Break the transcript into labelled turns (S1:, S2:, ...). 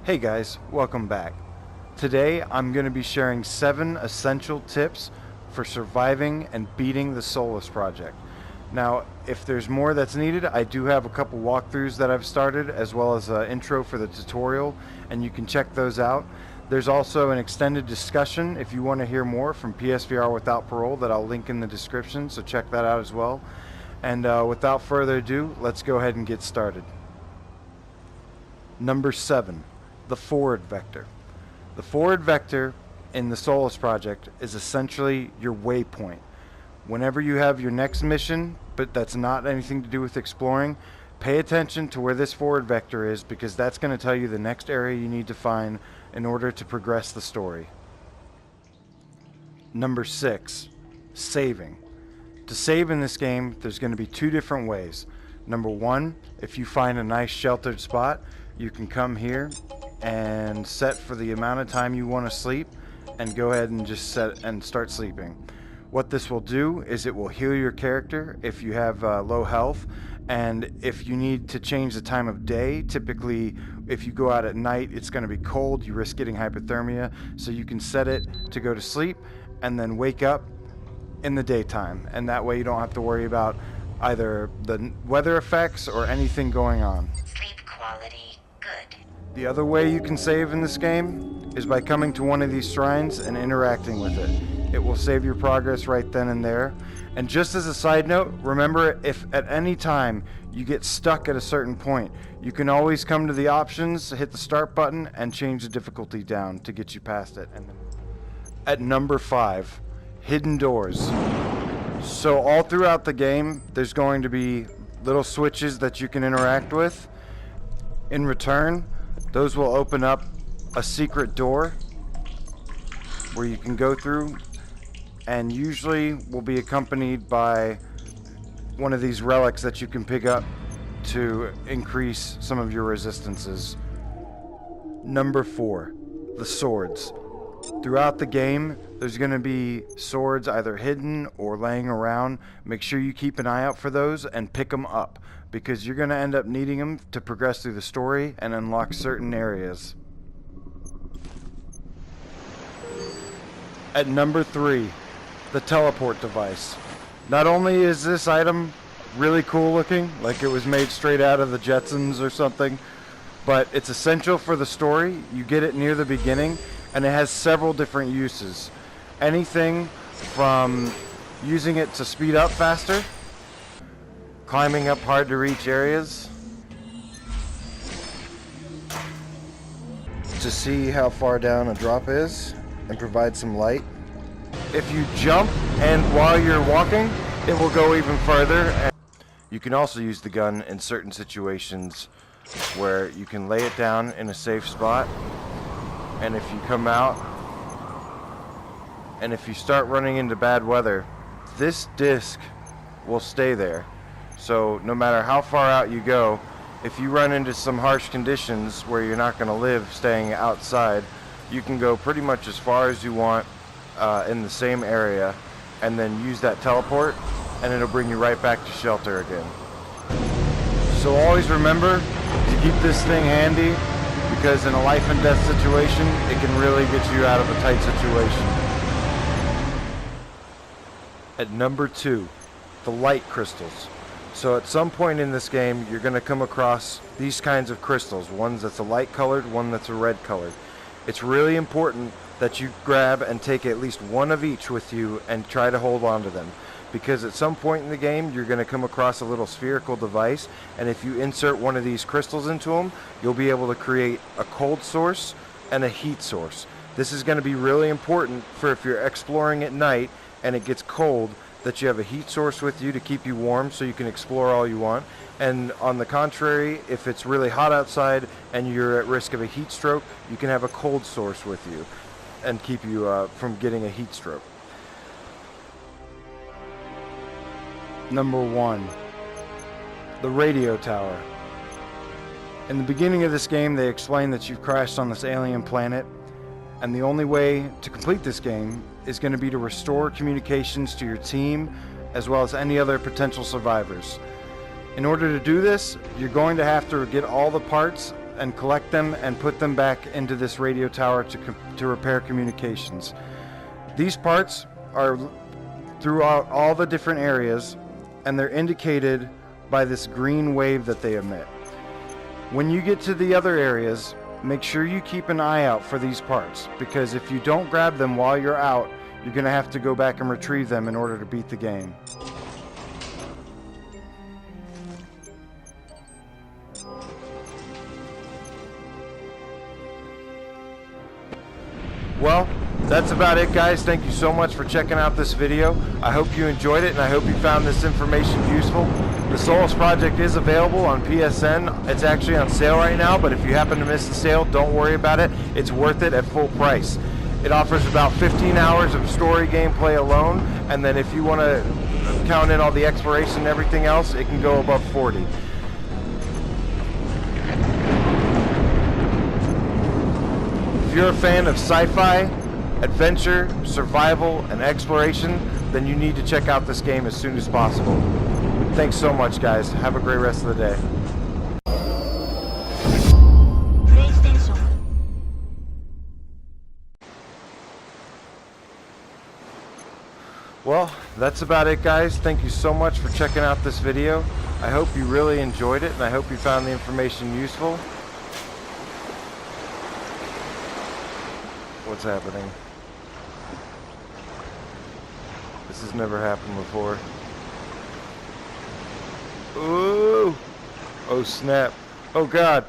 S1: Hey guys, welcome back. Today I'm going to be sharing 7 essential tips for surviving and beating the Solus Project. Now, if there's more that's needed, I do have a couple walkthroughs that I've started, as well as an intro for the tutorial, and you can check those out. There's also an extended discussion if you want to hear more from PSVR Without Parole that I'll link in the description, so check that out as well. And without further ado, let's go ahead and get started. Number 7. The forward vector. The forward vector in the Solus Project is essentially your waypoint. Whenever you have your next mission, but that's not anything to do with exploring, pay attention to where this forward vector is, because that's going to tell you the next area you need to find in order to progress the story. Number 6. Saving. To save in this game, there's going to be 2 different ways. Number 1, if you find a nice sheltered spot, you can come here and set for the amount of time you want to sleep and go ahead and just set and start sleeping. What this will do is it will heal your character if you have low health, and if you need to change the time of day, typically if you go out at night it's going to be cold, you risk getting hypothermia, so you can set it to go to sleep and then wake up in the daytime, and that way you don't have to worry about either the weather effects or anything going on.
S2: Sleep quality good.
S1: The other way you can save in this game is by coming to one of these shrines and interacting with it. It will save your progress right then and there. And just as a side note, remember, if at any time you get stuck at a certain point, you can always come to the options, hit the start button, and change the difficulty down to get you past it. And at number 5, hidden doors. So all throughout the game, there's going to be little switches that you can interact with. In return, those will open up a secret door where you can go through, and usually will be accompanied by one of these relics that you can pick up to increase some of your resistances. Number 4, the swords. Throughout the game, there's going to be swords either hidden or laying around. Make sure you keep an eye out for those and pick them up, because you're going to end up needing them to progress through the story and unlock certain areas. At number 3, the teleport device. Not only is this item really cool looking, like it was made straight out of the Jetsons or something, but it's essential for the story. You get it near the beginning, and it has several different uses. Anything from using it to speed up faster, climbing up hard to reach areas, to see how far down a drop is and provide some light. If you jump and while you're walking, it will go even further. You can also use the gun in certain situations where you can lay it down in a safe spot, and if you come out and if you start running into bad weather, this disc will stay there. So no matter how far out you go, if you run into some harsh conditions where you're not going to live staying outside, you can go pretty much as far as you want in the same area, and then use that teleport, and it'll bring you right back to shelter again. So always remember to keep this thing handy, because in a life and death situation, it can really get you out of a tight situation. At number 2, the light crystals. So at some point in this game, you're going to come across these kinds of crystals. One that's a light colored, one that's a red colored. It's really important that you grab and take at least one of each with you and try to hold on to them, because at some point in the game you're going to come across a little spherical device, and if you insert one of these crystals into them, you'll be able to create a cold source and a heat source. This is going to be really important for if you're exploring at night and it gets cold, that you have a heat source with you to keep you warm so you can explore all you want. And on the contrary, if it's really hot outside and you're at risk of a heat stroke, you can have a cold source with you and keep you from getting a heat stroke. Number 1, the radio tower. In the beginning of this game, they explain that you've crashed on this alien planet, and the only way to complete this game is going to be to restore communications to your team as well as any other potential survivors. In order to do this, you're going to have to get all the parts and collect them and put them back into this radio tower to repair communications. These parts are throughout all the different areas, and they're indicated by this green wave that they emit. When you get to the other areas, make sure you keep an eye out for these parts, because if you don't grab them while you're out, you're going to have to go back and retrieve them in order to beat the game. Well, that's about it, guys. Thank you so much for checking out this video. I hope you enjoyed it, and I hope you found this information useful. The Solus Project is available on PSN. It's actually on sale right now, but if you happen to miss the sale, don't worry about it. It's worth it at full price. It offers about 15 hours of story gameplay alone, and then if you want to count in all the exploration and everything else, it can go above 40. If you're a fan of sci-fi, adventure, survival, and exploration, then you need to check out this game as soon as possible. Thanks so much, guys. Have a great rest of the day. Well, that's about it, guys. Thank you so much for checking out this video. I hope you really enjoyed it, and I hope you found the information useful. What's happening? This has never happened before. Ooh! Oh snap. Oh god.